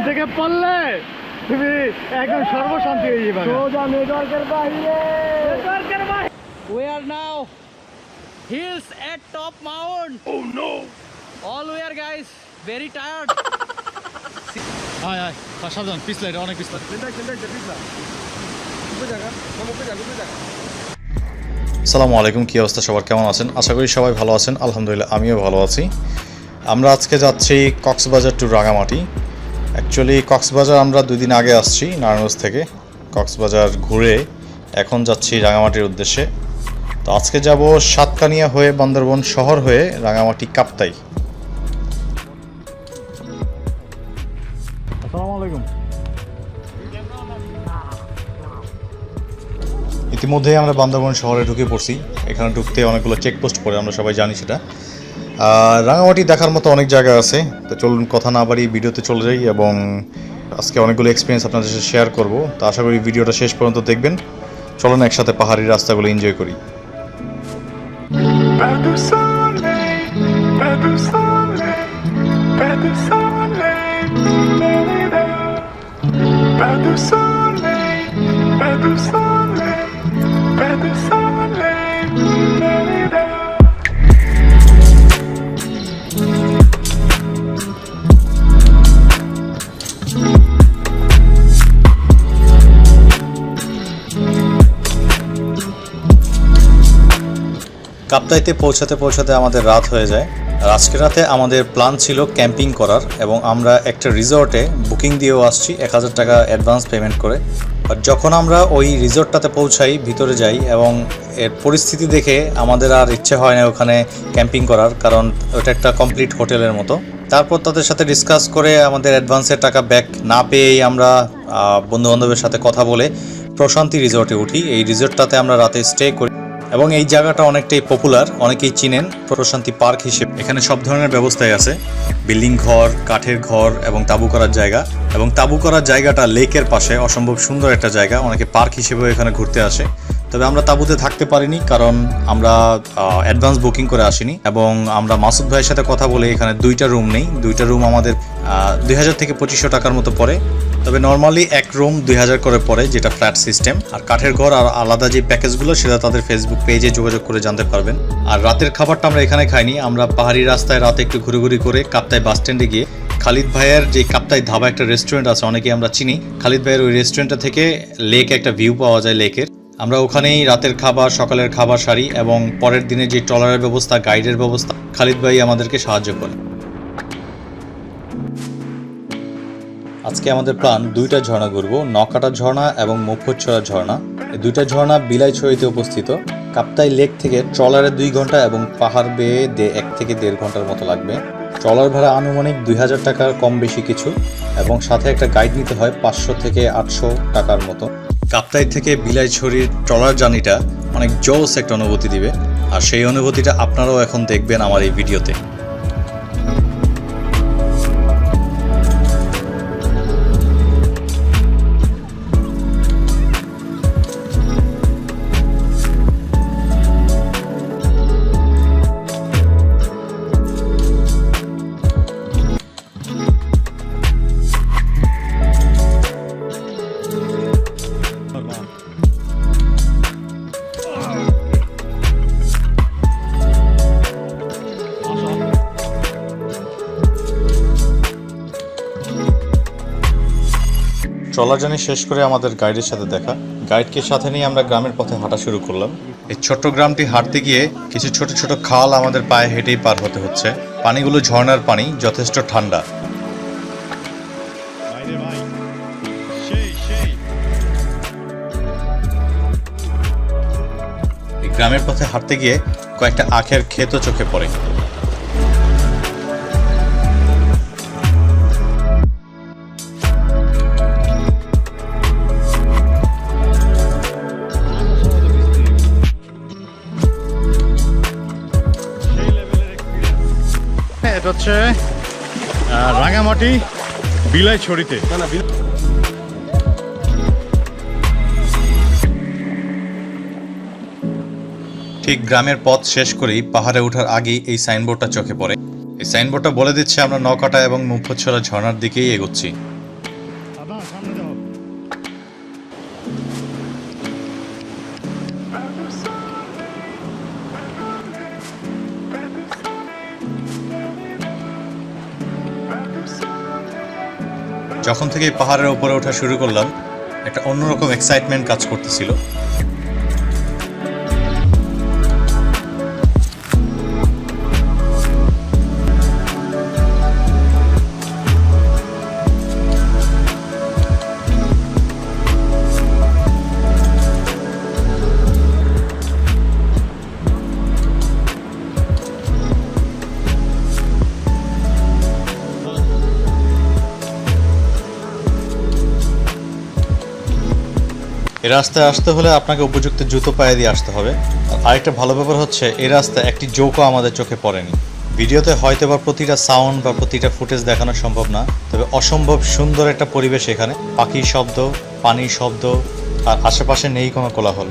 থেকে পড়লে তুমি একদম সর্বশান্তি হয়ে যাবে। We are now hills at top mount. Oh no! All we are guys very tired. Hi hi. সাবধান পিছলে অনেক পিছলে। আসসালামু আলাইকুম, কী অবস্থা সবার, কেমন আছেন? আশা করি সবাই ভালো আছেন। আলহামদুলিল্লাহ আমিও ভালো আছি। আমরা আজকে যাচ্ছি কক্সবাজার টু রাঙামাটি। অ্যাকচুয়ালি কক্সবাজার আমরা 2 দিন আগে আসছি নারায়ণগঞ্জ থেকে। কক্সবাজার ঘুরে এখন যাচ্ছি রাঙামাটির উদ্দেশ্যে। তো আজকে যাব সাতকানিয়া হয়ে বান্দরবন শহর হয়ে রাঙামাটি কাপ্তাই। আসসালামু আলাইকুম। ইতিমধ্যেই আমরা বান্দরবন শহরে ঢুকে পড়ছি। এখানে ঢুকতে অনেকগুলো চেকপোস্ট পড়ে, আমরা সবাই জানি সেটা। রাঙামাটি দেখার মতো অনেক জায়গা আছে। তো চলুন কথা না বাড়ি ভিডিওতে চলে যাই এবং আজকে অনেকগুলো এক্সপিরিয়েন্স আপনাদের সাথে শেয়ার করব। তো আশা করি ভিডিওটা শেষ পর্যন্ত দেখবেন। চলুন একসাথে পাহাড়ি রাস্তাগুলো এনজয় করি। কাপ্তাইতে পৌঁছাতে আমাদের রাত হয়ে যায়। আর আজকে রাতে আমাদের প্ল্যান ছিল ক্যাম্পিং করার এবং আমরা একটা রিসর্টে বুকিং দিয়েও আসছি 1000 টাকা অ্যাডভান্স পেমেন্ট করে। আর যখন আমরা ওই রিসর্টটাতে পৌঁছাই, ভিতরে যাই এবং এর পরিস্থিতি দেখে আমাদের আর ইচ্ছে হয় না ওখানে ক্যাম্পিং করার, কারণ ওটা একটা কমপ্লিট হোটেলের মতো। তারপর তাদের সাথে ডিসকাস করে আমাদের অ্যাডভান্সের টাকা ব্যাক না পেয়েই আমরা বন্ধুবান্ধবের সাথে কথা বলে প্রশান্তি রিসর্টে উঠি। এই রিসর্টটাতে আমরা রাতে স্টে করি এবং এই জায়গাটা অনেকটাই পপুলার, অনেকেই চিনেন প্রশান্তি পার্ক হিসেবে। এখানে সব ধরনের ব্যবস্থাই আছে, বিল্ডিং ঘর, কাঠের ঘর এবং তাঁবু করার জায়গা। এবং তাঁবু করার জায়গাটা লেকের পাশে, অসম্ভব সুন্দর একটা জায়গা, অনেকে পার্ক হিসেবেও এখানে ঘুরতে আসে। তবে আমরা তাঁবুতে থাকতে পারিনি, কারণ আমরা অ্যাডভান্স বুকিং করে আসিনি এবং আমরা মাসুদ ভাইয়ের সাথে কথা বলে এখানে 2টা রুম নেই। 2টা রুম আমাদের 2000 থেকে 2500 টাকার মতো পড়ে। তবে নর্মালি এক রুম 2000 করে পড়ে, যেটা ফ্ল্যাট সিস্টেম। আর কাঠের ঘর আর আলাদা যে প্যাকেজগুলো সেটা তাদের ফেসবুক পেজে যোগাযোগ করে জানতে পারবেন। আর রাতের খাবারটা আমরা এখানে খাইনি, আমরা পাহাড়ি রাস্তায় রাতে একটু ঘুরে করে কাপ্তাই বাস স্ট্যান্ডে গিয়ে খালিদ ভাইয়ের যে কাপ্তাই ধাবা একটা রেস্টুরেন্ট আছে, অনেকেই আমরা চিনি। খালিদ ভাইয়ের ওই রেস্টুরেন্টটা থেকে লেক একটা ভিউ পাওয়া যায় লেকের। আমরা ওখানেই রাতের খাবার, সকালের খাবার সারি এবং পরের দিনে যে ট্রলারের ব্যবস্থা, গাইডের ব্যবস্থা খালিদ ভাই আমাদেরকে সাহায্য করে। আজকে আমাদের প্ল্যান 2টা ঝর্ণা ঘুরবো, no-kata ঝর্ণা এবং মুপ্পোচরা ঝর্ণা। এই 2টা ঝর্ণা বিলাইছড়িতে অবস্থিত। কাপ্তাই লেক থেকে ট্রলারে 2 ঘন্টা এবং পাহাড় বেয়ে 1 থেকে 1.5 ঘন্টার মতো লাগবে। ট্রলার ভাড়া আনুমানিক 2000 টাকার কম বেশি কিছু এবং সাথে একটা গাইড নিতে হয় 500 থেকে 800 টাকার মতো। কাপ্তাই থেকে বিলাইছড়ির ট্রলার জার্নিটা অনেক জোস একটা অনুভূতি দিবে, আর সেই অনুভূতিটা আপনারাও এখন দেখবেন আমার এই ভিডিওতে। ট্রলার জার্নি শেষ করে আমাদের গাইডের সাথে দেখা। গাইডকে সাথে নিয়ে আমরা গ্রামের পথে হাঁটা শুরু করলাম। এই ছোট্ট গ্রামটি হাঁটতে গিয়ে কিছু ছোট ছোট খাল আমাদের পায়ে হেঁটেই পার হতে হচ্ছে। পানিগুলো ঝর্ণার পানি, যথেষ্ট ঠান্ডা। এই গ্রামের পথে হাঁটতে গিয়ে কয়েকটা আখের ক্ষেতও চোখে পড়ে। এটা হচ্ছে রাঙামাটি বিলাইছড়িতে। ঠিক গ্রামের পথ শেষ করেই পাহাড়ে ওঠার আগেই এই সাইনবোর্ডটা চোখে পড়ে। এই সাইনবোর্ডটা বলে দিচ্ছে আমরা নকাটা এবং মুপ্পোচ্ছরা ঝর্ণার দিকেই এগোচ্ছি। যখন থেকে এই পাহাড়ের উপরে ওঠা শুরু করলাম একটা অন্যরকম এক্সাইটমেন্ট কাজ করতেছিল। এই রাস্তায় আসতে হলে আপনাকে উপযুক্ত জুতো পায়ে দিয়ে আসতে হবে। আর আরেকটা ভালো ব্যাপার হচ্ছে এই রাস্তায় একটি জোকও আমাদের চোখে পড়েনি। ভিডিওতে হয়তো বা প্রতিটা সাউন্ড বা প্রতিটা ফুটেজ দেখানো সম্ভব না, তবে অসম্ভব সুন্দর একটা পরিবেশ এখানে। পাখির শব্দ, পানির শব্দ, আর আশেপাশে নেই কোনো কোলাহল।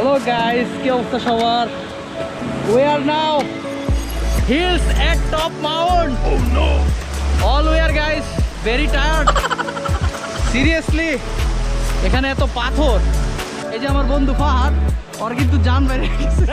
Hello guys, কি অবস্থা সবার? We are now hills at top mountain. Oh no! All we are guys very tired. Seriously, এখানে এত পাথর। এই যে আমার বন্ধু ফাহাদ, ওর কিন্তু জান বেড়ে গেছে।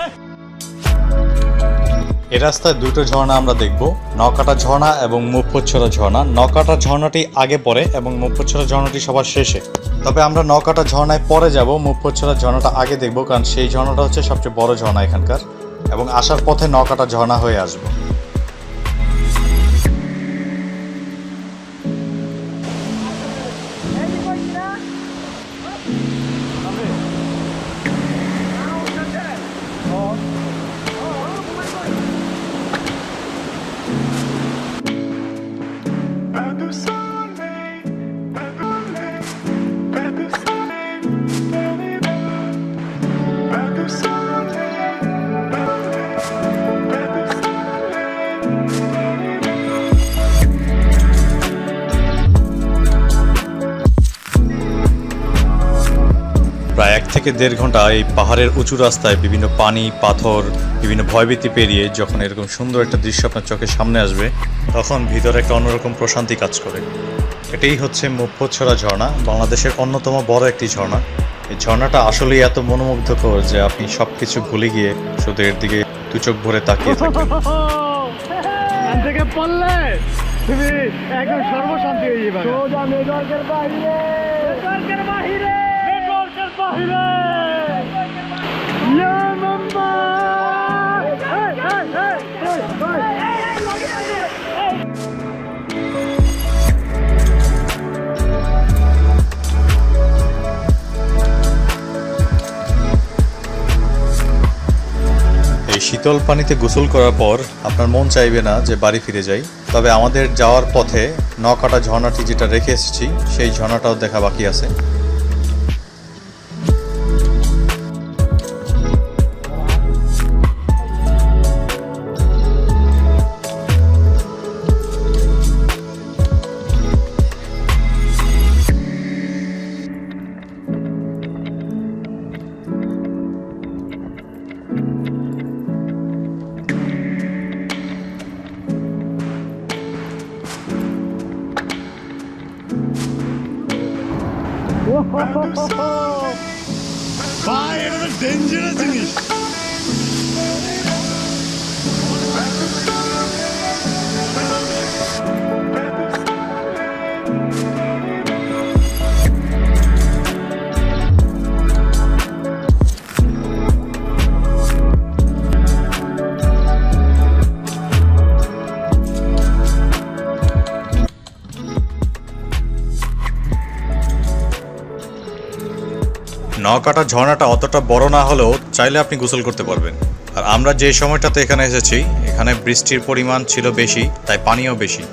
এই রাস্তায় দুটো ঝর্ণা আমরা দেখব, নকাটা ঝর্ণা এবং মুপ্পোচ্ছরা ঝর্ণা। নকাটা ঝর্ণাটি আগে পড়ে এবং মুপ্পোচ্ছরা ঝর্ণাটি সবার শেষে। তবে আমরা নকাটা ঝর্ণায় পরে যাব, মুপ্পোচ্ছরা ঝর্ণাটা আগে দেখব, কারণ সেই ঝর্ণাটা হচ্ছে সবচেয়ে বড় ঝর্ণা এখানকার, এবং আসার পথে নকাটা ঝর্ণা হয়ে আসবো। প্রায় 1 থেকে 1.5 ঘন্টা এই পাহাড়ের উঁচু রাস্তায় বিভিন্ন পানি, পাথর, বিভিন্ন ভয়ভীতি পেরিয়ে যখন এরকম সুন্দর একটা দৃশ্য আপনার চোখের সামনে আসবে, তখন ভিতরে একটা অন্যরকম প্রশান্তি কাজ করে। এটাই হচ্ছে মুপ্পোচ্ছরা ঝর্ণা, বাংলাদেশের অন্যতম বড় একটি ঝর্ণা। এই ঝর্ণাটা আসলেই এত মনোমুগ্ধকর যে আপনি সব কিছু ভুলে গিয়ে শুধু এর দিকে দু চোখ ভরে তাকিয়ে থাকবেন। এখান থেকে পড়লে তুমি একদম সর্বশান্তি হয়ে যাবে। সোজা নেটওয়ার্কের বাইরে, নেটওয়ার্কের বাইরে, নেটওয়ার্কের বাইরে। ইয়া মাম্মা! এই শীতল পানিতে গোসল করার পর আপনার মন চাইবে না যে বাড়ি ফিরে যাই। তবে আমাদের যাওয়ার পথে নকাটা ঝর্ণাটি যেটা রেখে এসেছি সেই ঝর্ণাটাও দেখা বাকি আছে। ভাই এটা তো ডেঞ্জারাস জিনিস। নকাটা ঝর্ণাটা অতটা বড় না হলেও চাইলে আপনি গোসল করতে পারবেন। আর আমরা যে সময়টাতে এখানে এসেছি এখানে বৃষ্টির পরিমাণ ছিল বেশি, তাই পানিও বেশি।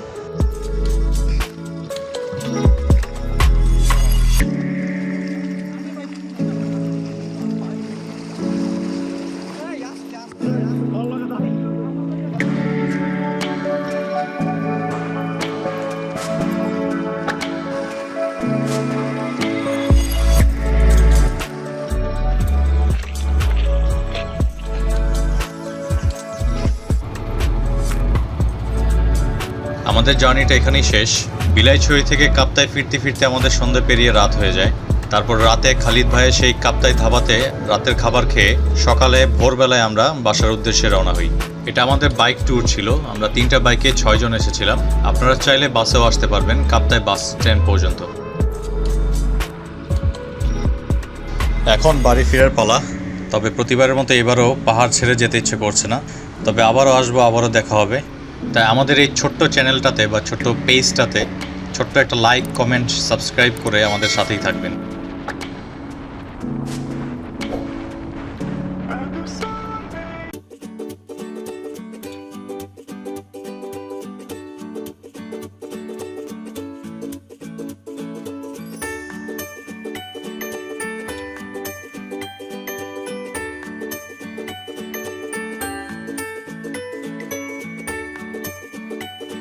আমাদের জার্নিটা এখানেই শেষ। বিলাইছড়ি থেকে কাপ্তাই ফিরতে ফিরতে আমাদের সন্ধ্যে পেরিয়ে রাত হয়ে যায়। তারপর রাতে খালিদ ভাইয়ের সেই কাপ্তাই ধাবাতে রাতের খাবার খেয়ে সকালে ভোরবেলায় আমরা বাসার উদ্দেশ্যে রওনা হই। এটা আমাদের বাইক ট্যুর ছিল। আমরা 3টা বাইকে 6 জন এসেছিলাম। আপনারা চাইলে বাসেও আসতে পারবেন কাপ্তাই বাস স্ট্যান্ড পর্যন্ত। এখন বাড়ি ফেরার পালা। তবে প্রতিবারের মতো এবারও পাহাড় ছেড়ে যেতে ইচ্ছে করছে না। তবে আবারও আসবো, আবারও দেখা হবে। তাই আমাদের এই ছোট্ট চ্যানেলটাতে বা ছোট্ট পেজটাতে ছোট্ট একটা লাইক, কমেন্ট, সাবস্ক্রাইব করে আমাদের সাথেই থাকবেন।